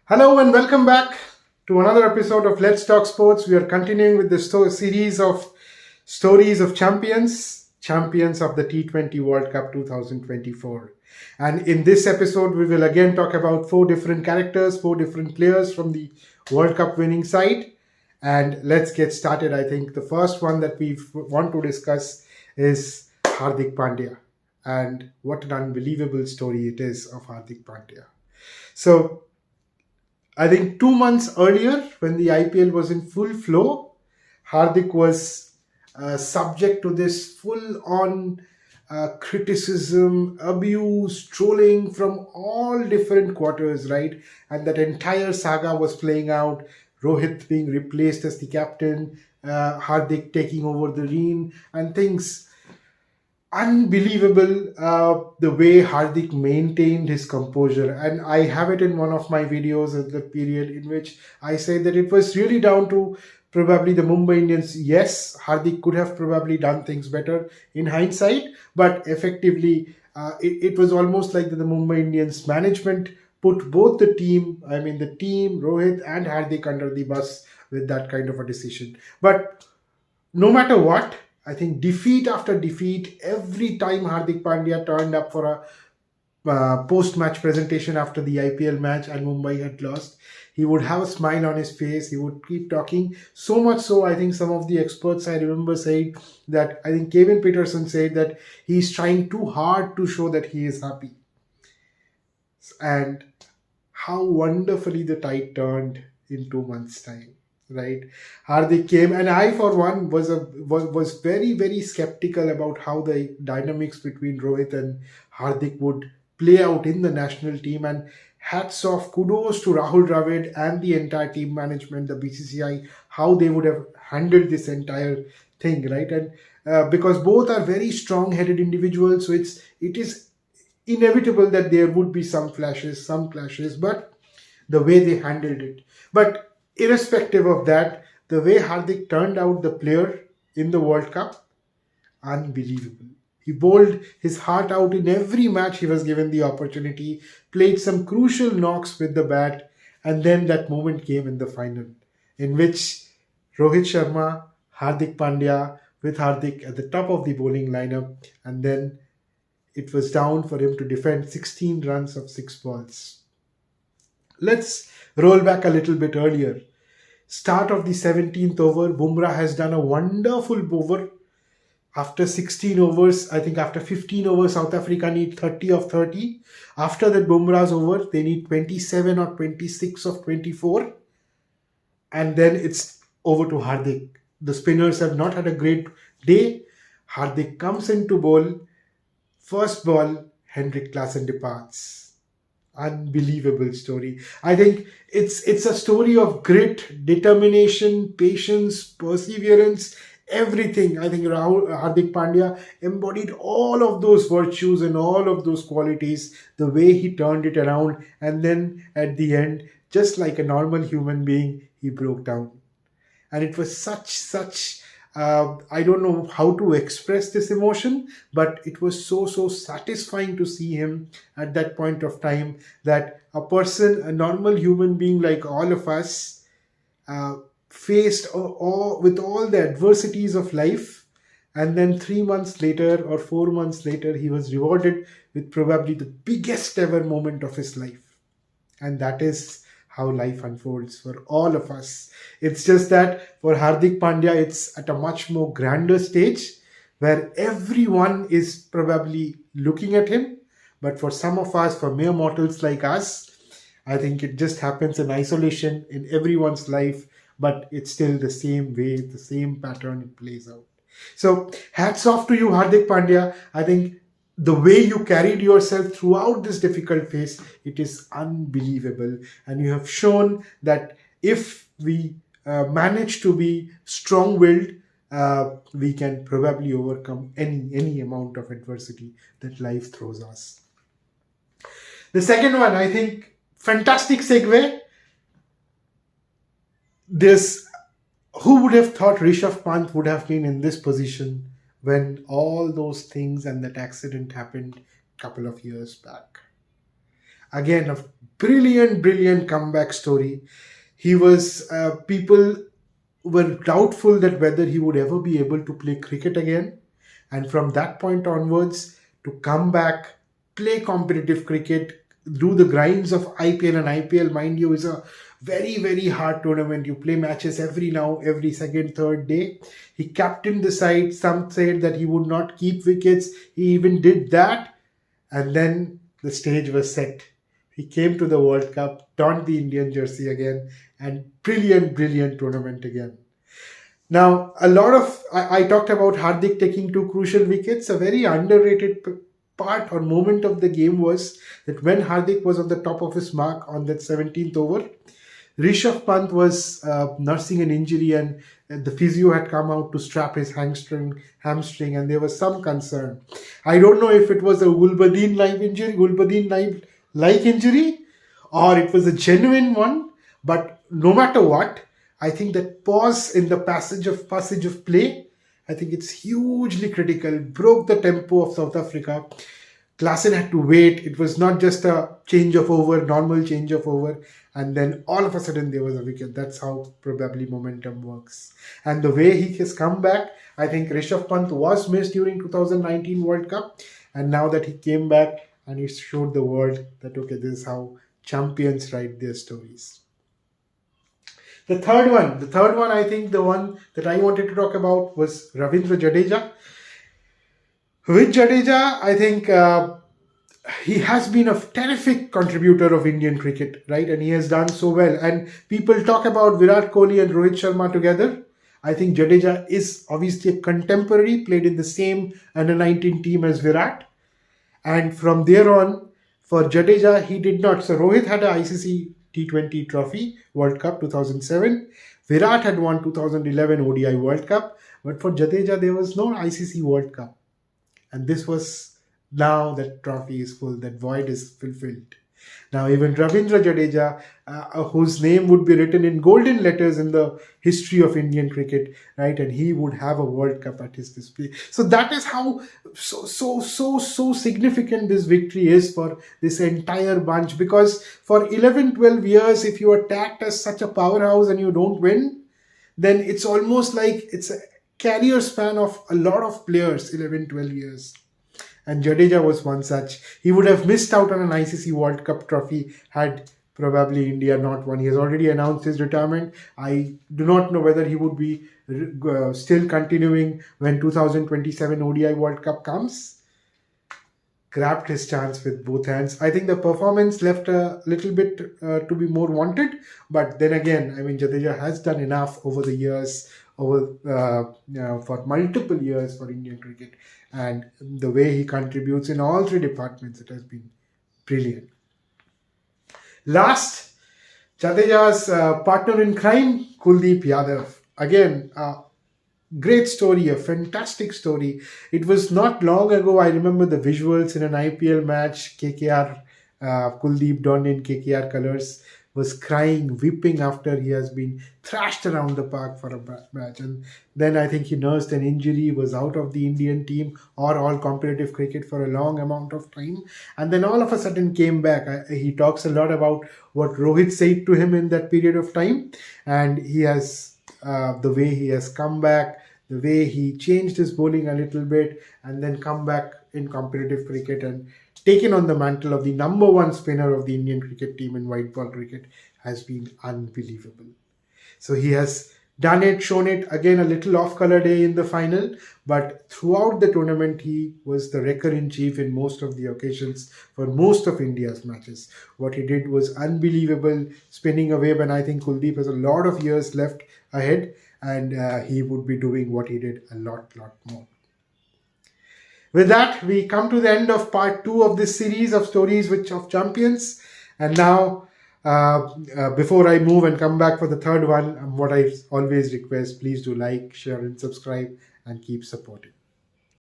Hello and welcome back to another episode of Let's Talk Sports. We are continuing with the series of stories of champions of the T20 World Cup 2024. And in this episode, we will again talk about four different characters, four different players from the World Cup winning side. And let's get started. I think the first one that we want to discuss is Hardik Pandya. And what an unbelievable story it is of Hardik Pandya. So, I think 2 months earlier, when the IPL was in full flow, Hardik was subject to this full-on criticism, abuse, trolling from all different quarters, right? And that entire saga was playing out. Rohit being replaced as the captain, Hardik taking over the reign, and things unbelievable the way Hardik maintained his composure. And I have it in one of my videos at the period in which I say that it was really down to probably the Mumbai Indians. Yes, Hardik could have probably done things better in hindsight, but effectively it was almost like the Mumbai Indians management put both the team, Rohit and Hardik under the bus with that kind of a decision. But no matter what, I think defeat after defeat, every time Hardik Pandya turned up for a post-match presentation after the IPL match and Mumbai had lost, he would have a smile on his face. He would keep talking. So much so, I think some of the experts I remember saying that, I think Kevin Peterson said that he's trying too hard to show that he is happy. And how wonderfully the tide turned in 2 months' time. Right, Hardik came, and I, for one, was very, very skeptical about how the dynamics between Rohit and Hardik would play out in the national team. And hats off, kudos to Rahul Dravid and the entire team management, the BCCI, how they would have handled this entire thing, right? And because both are very strong-headed individuals, so it is inevitable that there would be some clashes, but the way they handled it, but irrespective of that, the way Hardik turned out the player in the World Cup, unbelievable. He bowled his heart out in every match he was given the opportunity, played some crucial knocks with the bat, and then that moment came in the final, in which Rohit Sharma, Hardik Pandya, with Hardik at the top of the bowling lineup, and then it was down for him to defend 16 runs of 6 balls. Let's roll back a little bit earlier. Start of the 17th over, Bumrah has done a wonderful over. After 16 overs, I think after 15 overs, South Africa need 30 of 30. After that Bumrah's over, they need 27 or 26 of 24. And then it's over to Hardik. The spinners have not had a great day. Hardik comes in to bowl. First ball, Henrik Klaasen departs. Unbelievable story. I think it's a story of grit, determination, patience, perseverance, everything. I think Hardik Pandya embodied all of those virtues and all of those qualities, the way he turned it around, and then at the end, just like a normal human being, he broke down. And it was such I don't know how to express this emotion, but it was so satisfying to see him at that point of time, that a person, a normal human being like all of us, faced with all the adversities of life, and then 3 months later or 4 months later, he was rewarded with probably the biggest ever moment of his life. And that is how life unfolds for all of us. It's just that for Hardik Pandya, it's at a much more grander stage where everyone is probably looking at him. But for some of us, for mere mortals like us, I think it just happens in isolation in everyone's life, but it's still the same way, the same pattern it plays out. So hats off to you, Hardik Pandya. I think the way you carried yourself throughout this difficult phase, it is unbelievable. And you have shown that if we manage to be strong-willed, we can probably overcome any amount of adversity that life throws us. The second one, I think, fantastic segue. Who would have thought Rishabh Pant would have been in this position when all those things and that accident happened a couple of years back? Again, a brilliant comeback story. He was, people were doubtful that whether he would ever be able to play cricket again. And from that point onwards, to come back, play competitive cricket, do the grinds of IPL. And IPL, mind you, is a very hard tournament. You play matches every second, third day. He captained the side. Some said that he would not keep wickets. He even did that. And then the stage was set. He came to the World Cup, donned the Indian jersey again, and brilliant tournament again. Now, a lot of I talked about Hardik taking two crucial wickets. A very underrated part or moment of the game was that when Hardik was on the top of his mark on that 17th over, Rishabh Pant was nursing an injury, and the physio had come out to strap his hamstring, and there was some concern. I don't know if it was a Gulbadin like injury, or it was a genuine one. But no matter what, I think that pause in the passage of play, I think it's hugely critical. Broke the tempo of South Africa. Klaasen had to wait. It was not just a normal change of over, and then all of a sudden there was a wicket. That's how probably momentum works. And the way he has come back, I think Rishabh Pant was missed during 2019 World Cup, and now that he came back and he showed the world that, okay, this is how champions write their stories. The third one, I think the one that I wanted to talk about was Ravindra Jadeja. With Jadeja, I think he has been a terrific contributor of Indian cricket, right? And he has done so well. And people talk about Virat Kohli and Rohit Sharma together. I think Jadeja is obviously a contemporary, played in the same under-19 team as Virat. And from there on, for Jadeja, he did not. So Rohit had a ICC T20 trophy, World Cup 2007. Virat had won 2011 ODI World Cup. But for Jadeja, there was no ICC World Cup. And this was, now that trophy is full, that void is fulfilled. Now even Ravindra Jadeja, whose name would be written in golden letters in the history of Indian cricket, right? And he would have a World Cup at his display. So that is how so significant this victory is for this entire bunch. Because for 11, 12 years, if you are tagged as such a powerhouse and you don't win, then it's almost like it's a career span of a lot of players, 11, 12 years. And Jadeja was one such. He would have missed out on an ICC World Cup trophy had probably India not won. He has already announced his retirement. I do not know whether he would be still continuing when 2027 ODI World Cup comes. Grabbed his chance with both hands. I think the performance left a little bit to be more wanted. But then again, I mean, Jadeja has done enough over the years, for multiple years for Indian cricket. And the way he contributes in all three departments, it has been brilliant. Last, Jadeja's partner in crime, Kuldeep Yadav. Again, great story, a fantastic story. It was not long ago, I remember the visuals in an IPL match, KKR, Kuldeep donned in KKR colours, was crying, weeping after he has been thrashed around the park for a match. And then I think he nursed an injury, was out of the Indian team or all competitive cricket for a long amount of time. And then all of a sudden came back. He talks a lot about what Rohit said to him in that period of time. And he has, the way he has come back, the way he changed his bowling a little bit and then come back in competitive cricket and taken on the mantle of the number one spinner of the Indian cricket team in white ball cricket has been unbelievable. So he has done it, shown it, again a little off-color day in the final, but throughout the tournament he was the wrecker-in-chief in most of the occasions for most of India's matches. What he did was unbelievable, spinning away when I think Kuldeep has a lot of years left ahead and he would be doing what he did a lot more. With that, we come to the end of part 2 of this series of stories of champions. And now, before I move and come back for the third one, what I always request, please do like, share and subscribe and keep supporting.